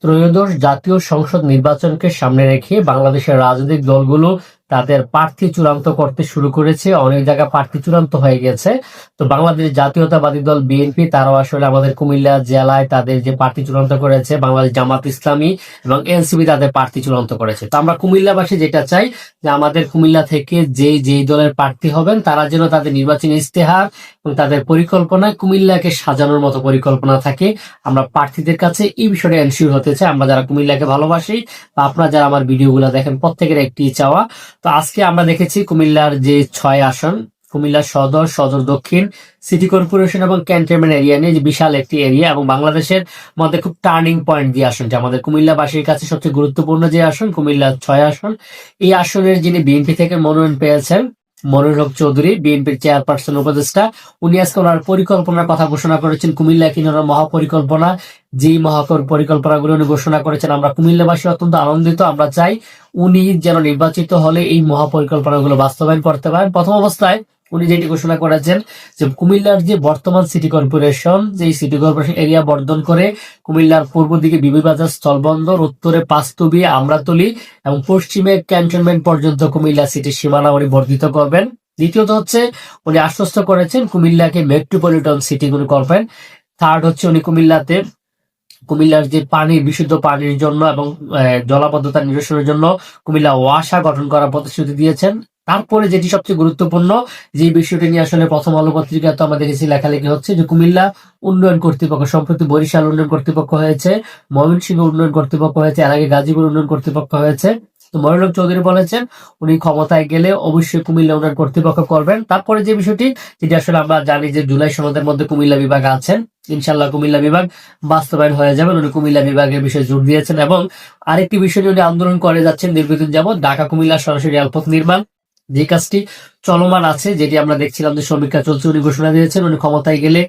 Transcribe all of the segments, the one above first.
ত্রয়োদশ জাতীয় সংসদ নির্বাচনকে সামনে রেখে বাংলাদেশের রাজনৈতিক দলগুলো তাদের প্রার্থী চূড়ান্ত করতে শুরু করেছে। অনেক জায়গায় প্রার্থী চূড়ান্ত হয়ে গেছে। তো বাংলাদেশ জাতীয়তাবাদী দল বিএনপি তারাও আসলে আমাদের কুমিল্লা জেলায় তাদের যে প্রার্থী চূড়ান্ত করেছে, বাংলাদেশ জামাত ইসলামী এবং এনসিপি তাদের প্রার্থী চূড়ান্ত করেছে। তো আমরা কুমিল্লাবাসী যেটা চাই যে আমাদের কুমিল্লা থেকে যেই দলের প্রার্থী হবেন তারা যেন তাদের নির্বাচনী ইস্তেহার এবং তাদের পরিকল্পনায় কুমিল্লাকে সাজানোর মতো পরিকল্পনা থাকে। আমরা প্রার্থীদের কাছে এই বিষয়টা এনশিওর হতে চাই। আমরা যারা কুমিল্লাকে ভালোবাসি বা আপনারা যারা আমার ভিডিওগুলো দেখেন প্রত্যেকের একটি চাওয়া। তো আজকে আমরা দেখেছি কুমিল্লার যে 6 আসন, কুমিল্লা সদর, সদর দক্ষিণ, সিটি কর্পোরেশন এবং ক্যান্টনমেন্ট এরিয়া নিয়ে যে বিশাল একটি এরিয়া এবং বাংলাদেশের মধ্যে খুব টার্নিং পয়েন্ট দিয়ে আসনটা আমাদের কুমিল্লাবাসীর কাছে সবচেয়ে গুরুত্বপূর্ণ যে আসন, কুমিল্লার 6 আসন। এই আসনের যিনি বিএনপি থেকে মনোনয়ন পেয়েছেন মনির হক চৌধুরী, বিএনপির চেয়ারপারসন উপদেষ্টা, উনি আজকে ওনার পরিকল্পনার কথা ঘোষণা করেছেন। কুমিল্লা কিনারা মহাপরিকল্পনা, যেই মহাপরিকল্পনাগুলো উনি ঘোষণা করেছেন, আমরা কুমিল্লাবাসী অত্যন্ত আনন্দিত। আমরা চাই উনি যেন নির্বাচিত হলে এই মহাপরিকল্পনাগুলো বাস্তবায়ন করতে পারেন। প্রথম অবস্থায় উনি যেটি ঘোষণা করেছেন যে কুমিল্লার যে বর্তমান সিটি কর্পোরেশন, যে সিটি কর্পোরেশন এরিয়া বর্ধন করে কুমিল্লার পূর্ব দিকে বিবিবাজার স্থলবন্দর, উত্তরে পাঁচতুবি, আমরাতলি এবং পশ্চিমে ক্যান্টনমেন্ট পর্যন্ত কুমিল্লা সিটির সীমানা উনি বর্ধিত করবেন। দ্বিতীয়ত হচ্ছে উনি আশ্বস্ত করেছেন কুমিল্লাকে মেট্রোপলিটন সিটি উনি করবেন। থার্ড হচ্ছে উনি কুমিল্লার যে বিশুদ্ধ পানির জন্য এবং জলাবদ্ধতা নিরসনের জন্য কুমিল্লা ওয়াসা গঠন করার প্রতিশ্রুতি দিয়েছেন। তারপরে যেটি সবচেয়ে গুরুত্বপূর্ণ, যে বিষয়টি নিয়ে আসলে প্রথম আলো পত্রিকা তো আমরা দেখেছি লেখালেখি হচ্ছে যে কুমিল্লা উন্নয়ন কর্তৃপক্ষ, সম্প্রতি বরিশাল উন্নয়ন কর্তৃপক্ষ হয়েছে, ময়মনসিংহ উন্নয়ন কর্তৃপক্ষ হয়েছে, এর আগে গাজীপুর উন্নয়ন কর্তৃপক্ষ হয়েছে। তো মনির হক চৌধুরী বলেছেন উনি ক্ষমতায় গেলে অবশ্যই কুমিল্লা উন্নয়ন কর্তৃপক্ষ করবেন। তারপরে যে বিষয়টি, যেটি আসলে আমরা জানি যে জুলাই সনদের মধ্যে কুমিল্লা বিভাগ আছেন, ইনশাল্লাহ কুমিল্লা বিভাগ বাস্তবায়ন হয়ে যাবে। উনি কুমিল্লা বিভাগের বিষয়ে জোর দিয়েছেন এবং আরেকটি বিষয় নিয়ে উনি আন্দোলন করে যাচ্ছেন দীর্ঘদিন যাবৎ, ঢাকা কুমিল্লা সরাসরি রেলপথ নির্মাণ, যে কাজটি চলমান আছে, যেটি আমরা দেখছিলাম যে সমীক্ষা চলছে। উনি ঘোষণা দিয়েছেন উনি ক্ষমতায় গেলে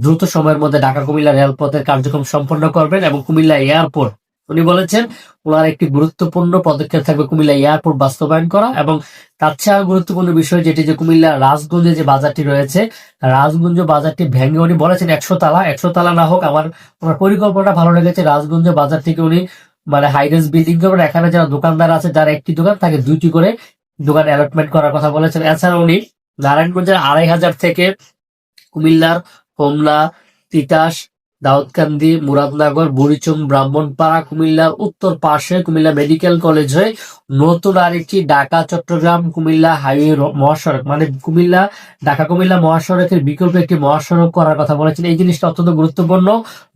দ্রুত সময়ের মধ্যে ঢাকা কুমিল্লা রেলপথের কার্যক্রম সম্পন্ন করবেন এবং কুমিল্লা এয়ারপোর্ট, উনি বলেছেন ওনার একটি গুরুত্বপূর্ণ পদক্ষেপ থাকবে কুমিল্লা এয়ারপোর্ট বাস্তবায়ন করা। এবং তার চেয়ে গুরুত্বপূর্ণ বিষয় যেটি, যে কুমিল্লা রাজগঞ্জে যে বাজারটি রয়েছে, রাজগঞ্জ বাজারটি ভেঙে উনি বলেছেন 100 তালা না হোক, ওনার পরিকল্পনা ভালো লেগেছে। রাজগঞ্জ বাজার থেকে উনি মানে হাইরেন্স বিল্ডিং করবেন, এখানে যারা দোকানদার আছে, যারা একটি দোকান তাকে 2টি করে দোকান অ্যালটমেন্ট করার কথা বলেছেন। এছাড়া উনি নারায়ণগঞ্জের 2500 থেকে কুমিল্লার হোমনা, তিতাস, দাউদকান্দি, মুরাদনগর, বুড়িচং, ব্রাহ্মণপাড়া, কুমিল্লার উত্তর পাশে কুমিল্লা মেডিকেল কলেজ হয়ে নতুন আরেকটি ঢাকা চট্টগ্রাম কুমিল্লা হাইওয়ে মহাসড়ক, মানে কুমিল্লা ঢাকা কুমিল্লা মহাসড়কের বিকল্প একটি মহাসড়ক করার কথা বলেছেন। এই জিনিসটা অত্যন্ত গুরুত্বপূর্ণ।